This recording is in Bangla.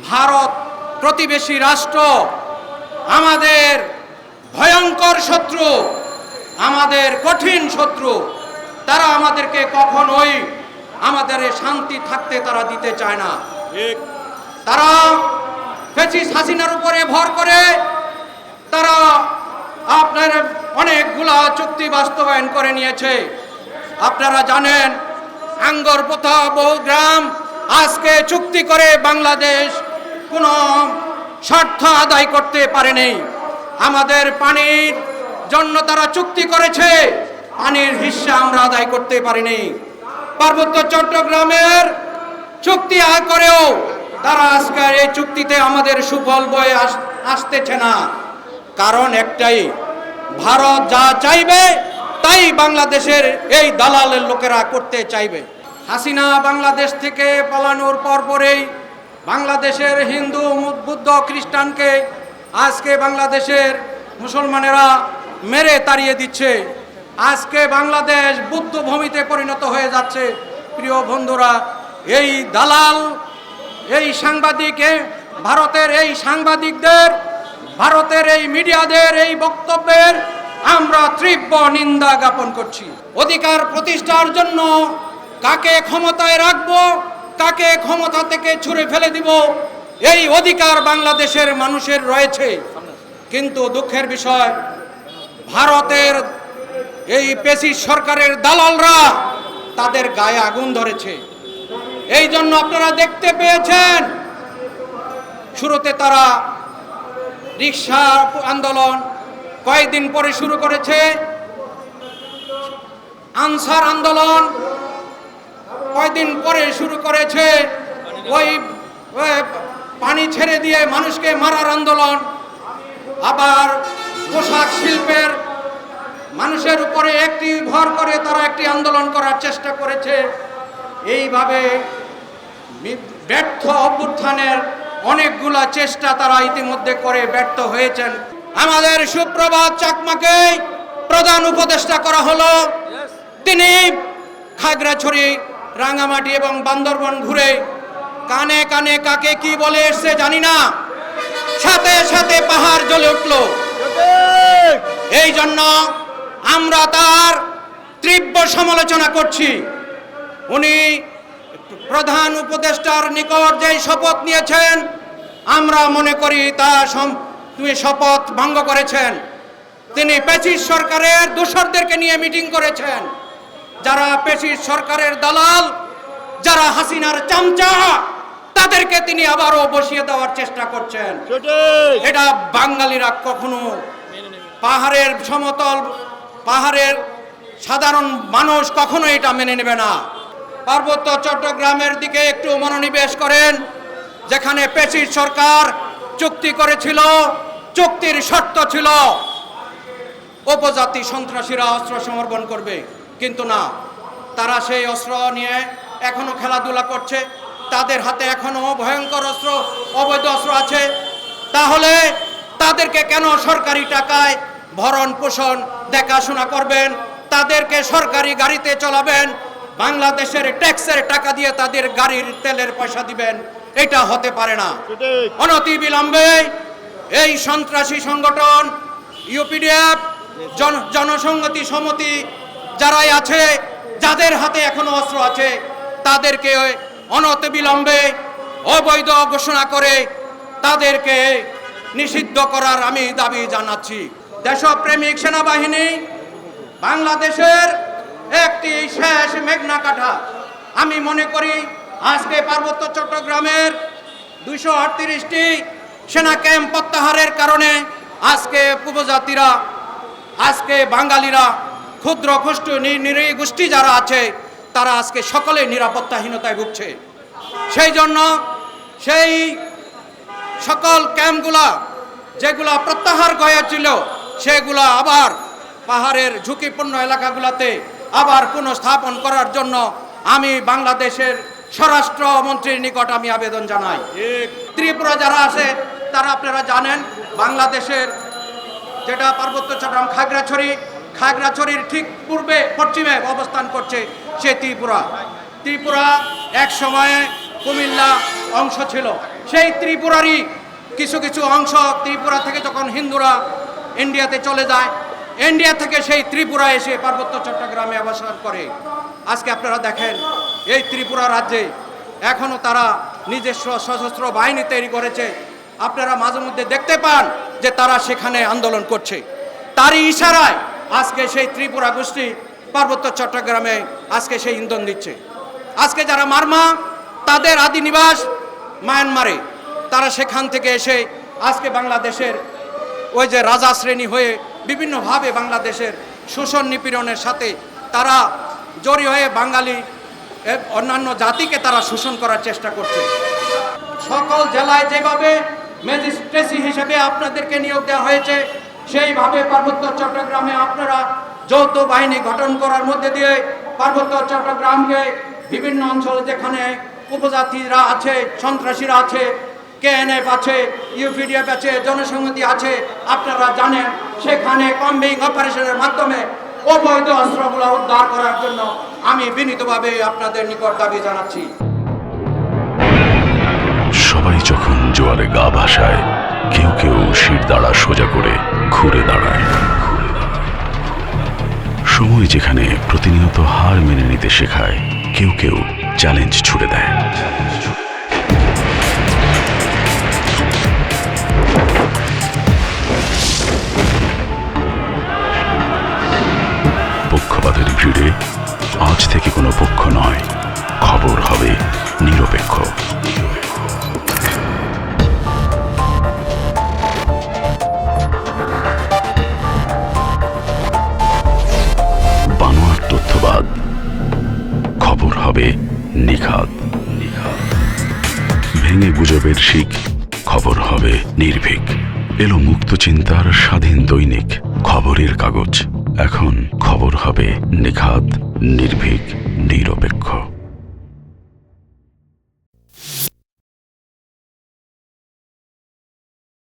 ভারত প্রতিবেশী রাষ্ট্র, আমাদের ভয়ঙ্কর শত্রু, আমাদের কঠিন শত্রু। তারা আমাদেরকে কখনোই আমাদের শান্তি থাকতে তারা দিতে চায় না। তারা ফ্যাসিস্ট হাসিনার উপরে ভর করে তারা আপনার অনেকগুলা চুক্তি বাস্তবায়ন করে নিয়েছে। আপনারা জানেন আঙ্গরপোতা বহুগ্রাম আজকে চুক্তি করে বাংলাদেশ কোনো স্বার্থ আদায় করতে পারেনি। আমাদের পানির জন্য তারা চুক্তি করেছে, পানির হিস্সা আমরা আদায় করতে পারিনি। পার্বত্য চট্টগ্রামের চুক্তি করেও তারা আজকে এই চুক্তিতে আমাদের সুফল বয়ে আসতেছে না। কারণ একটাই, ভারত যা চাইবে তাই বাংলাদেশের এই দালালের লোকেরা করতে চাইবে। হাসিনা বাংলাদেশ থেকে পালানোর পরপরেই বাংলাদেশের হিন্দু, বুদ্ধ, খ্রিস্টানকে আজকে বাংলাদেশের মুসলমানেরা মেরে তাড়িয়ে দিচ্ছে। আজকে বাংলাদেশ বুদ্ধ ভূমিতে পরিণত হয়ে যাচ্ছে। প্রিয় বন্ধুরা, এই দালাল, এই সাংবাদিকে, ভারতের এই সাংবাদিকদের, ভারতের এই মিডিয়াদের এই বক্তব্যের আমরা তীব্র নিন্দা জ্ঞাপন করছি। অধিকার প্রতিষ্ঠার জন্য কাকে ক্ষমতায় রাখবো, কাকে ক্ষমতা থেকে ছুঁড়ে ফেলে দিব, এই অধিকার বাংলাদেশের মানুষের রয়েছে। কিন্তু দুঃখের বিষয়, ভারতের এই ফ্যাসিস্ট সরকারের দালালরা তাদের গায়ে আগুন ধরেছে। এই জন্য আপনারা দেখতে পেয়েছেন শুরুতে তারা রিকশা আন্দোলন, কয়েকদিন পরে শুরু করেছে আনসার আন্দোলন, কয়েকদিন পরে শুরু করেছে ওই পানি ছেড়ে দিয়ে মানুষকে মারার আন্দোলন। আবার পোশাক শিল্পের মানুষের উপরে একটি ভর করে তারা একটি আন্দোলন করার চেষ্টা করেছে। এইভাবে ব্যর্থ অভ্যুত্থানের অনেকগুলা চেষ্টা তারা ইতিমধ্যে করে ব্যর্থ হয়েছেন। আমাদের সুপ্রভাত চাকমাকে প্রধান উপদেষ্টা করা হলো। তিনি খাগড়াছড়ি, রাঙ্গামাটি এবং বান্দরবান ঘুরে কানে কানে কাকে কি বলে এসছে জানি না, সাথে সাথে পাহাড় জ্বলে উঠল। এই জন্য আমরা তার তীব্র সমালোচনা করছি। উনি প্রধান উপদেষ্টার নিকট যে শপথ নিয়েছেন, আমরা মনে করি তা তিনি শপথ ভঙ্গ করেছেন। তিনি ফ্যাসিস্ট সরকারের দোসরদেরকে নিয়ে মিটিং করেছেন, যারা ফ্যাসিস্ট সরকারের দালাল, যারা হাসিনার চামচা, তাদেরকে তিনি আবারও বসিয়ে দেওয়ার চেষ্টা করছেন। এটা বাঙালিরা কখনো, পাহাড়ের সমতল, পাহাড়ের সাধারণ মানুষ কখনো এটা মেনে নেবে না। পার্বত্য চট্টগ্রামের দিকে একটু মনোনিবেশ করেন, যেখানে ফ্যাসিস্ট সরকার চুক্তি করেছিল, চুক্তির শর্ত ছিল উপজাতি সন্ত্রাসীরা অস্ত্র সমর্পণ করবে, কিন্তু না, তারা সেই অস্ত্র নিয়ে এখনো খেলাধুলা করছে। তাদের হাতে এখনো ভয়ঙ্কর অস্ত্র, অবৈধ অস্ত্র আছে। তাহলে তাদেরকে কেন সরকারি টাকায় ভরণ পোষণ দেখাশোনা করবেন, তাদেরকে সরকারি গাড়িতে চলাবেন, বাংলাদেশের ট্যাক্সের টাকা দিয়ে তাদের গাড়ির তেলের পয়সা দিবেন? এটা হতে পারে না। অনতি বিলম্বে এই সন্ত্রাসী সংগঠন ইউপিডিএফ, জনসংহতি সমিতি যারাই আছে, যাদের হাতে এখনো অস্ত্র আছে, তাদেরকে অনতি বিলম্বে অবৈধ ঘোষণা করে তাদেরকে নিষিদ্ধ করার আমি দাবি জানাচ্ছি। দেশপ্রেমিক সেনাবাহিনী বাংলাদেশের একটি শেষ মেঘনা কাঠা। আমি মনে করি আজকে পার্বত্য চট্টগ্রামের 238টি সেনা ক্যাম্প প্রত্যাহারের কারণে আজকে উপজাতিরা, আজকে বাঙালিরা, ক্ষুদ্র ক্ষুদ্র নিরীহ গোষ্ঠী যারা আছে, তারা আজকে সকলে নিরাপত্তাহীনতায় ভুগছে। সেই জন্য সেই সকল ক্যাম্পগুলা যেগুলা প্রত্যাহার হয়েছিল, সেগুলা আবার পাহাড়ের ঝুঁকিপূর্ণ এলাকাগুলোতে আবার পুনঃস্থাপন করার জন্য আমি বাংলাদেশের স্বরাষ্ট্রমন্ত্রীর নিকট আমি আবেদন জানাই। ত্রিপুরা যারা আছে তারা আপনারা জানেন, বাংলাদেশের যেটা পার্বত্য চট্টগ্রাম খাগড়াছড়ির ঠিক পূর্বে পশ্চিমে অবস্থান করছে সে ত্রিপুরা। ত্রিপুরা এক সময়ে কুমিল্লা অংশ ছিল। সেই ত্রিপুরারই কিছু কিছু অংশ ত্রিপুরা থেকে যখন হিন্দুরা ইন্ডিয়াতে চলে যায়, ইন্ডিয়া থেকে সেই ত্রিপুরা এসে পার্বত্য চট্টগ্রামে অবস্থান করে। আজকে আপনারা দেখেন এই ত্রিপুরা রাজ্যে এখনও তারা নিজস্ব সশস্ত্র বাহিনী তৈরি করেছে। আপনারা মাঝে মধ্যে দেখতে পান যে তারা সেখানে আন্দোলন করছে। তারই ইশারায় আজকে সেই ত্রিপুরা গোষ্ঠী পার্বত্য চট্টগ্রামে আজকে সেই ইন্ধন দিচ্ছে। আজকে যারা মারমা, তাদের আদি নিবাস মায়ানমারে, তারা সেখান থেকে এসে আজকে বাংলাদেশের ওই যে রাজা শ্রেণী হয়ে বিভিন্নভাবে বাংলাদেশের শোষণ নিপীড়নের সাথে তারা জড়িয়ে হয়ে বাঙালি অন্যান্য জাতিকে তারা শোষণ করার চেষ্টা করছে। সকল জেলায় যেভাবে ম্যাজিস্ট্রেসি হিসেবে আপনাদেরকে নিয়োগ দেওয়া হয়েছে, সেইভাবে পার্বত্য চট্টগ্রামে আপনারা যৌথ বাহিনী গঠন করার মধ্যে দিয়ে পার্বত্য চট্টগ্রামকে বিভিন্ন অঞ্চলে যেখানে উপজাতিরা আছে, সন্ত্রাসীরা আছে, কেএনএফ আছে, ইউপিডিএফ আছে, জনসংহতি আছে, আপনারা জানেন সেখানে কম্বিং অপারেশনের মাধ্যমে অবৈধ অস্ত্রগুলো উদ্ধার করার জন্য আমি বিনীতভাবে আপনাদের নিকট দাবি জানাচ্ছি। সবাই যখন জোয়ারে গা ভাসায়, কেউ কেউ শির দাঁড়া সোজা করে ঘুরে দাঁড়ায়। সময় যেখানে প্রতিনিয়ত হার মেনে নিতে শেখায়, কেউ কেউ চ্যালেঞ্জ ছুড়ে দেয়। পক্ষপাতের ভিড়ে আজ থেকে কোনো পক্ষ নয়, খবর হবে নিরপেক্ষ। বানোয়াট তথ্যবাদ, খবর হবে নিখাদ। ভেঙে গুজবের শিক, খবর হবে নির্ভীক। এলো মুক্ত চিন্তার স্বাধীন দৈনিক খবরের কাগজ। এখন খবর হবে নিখাদ, নির্ভীক, নিরপেক্ষ।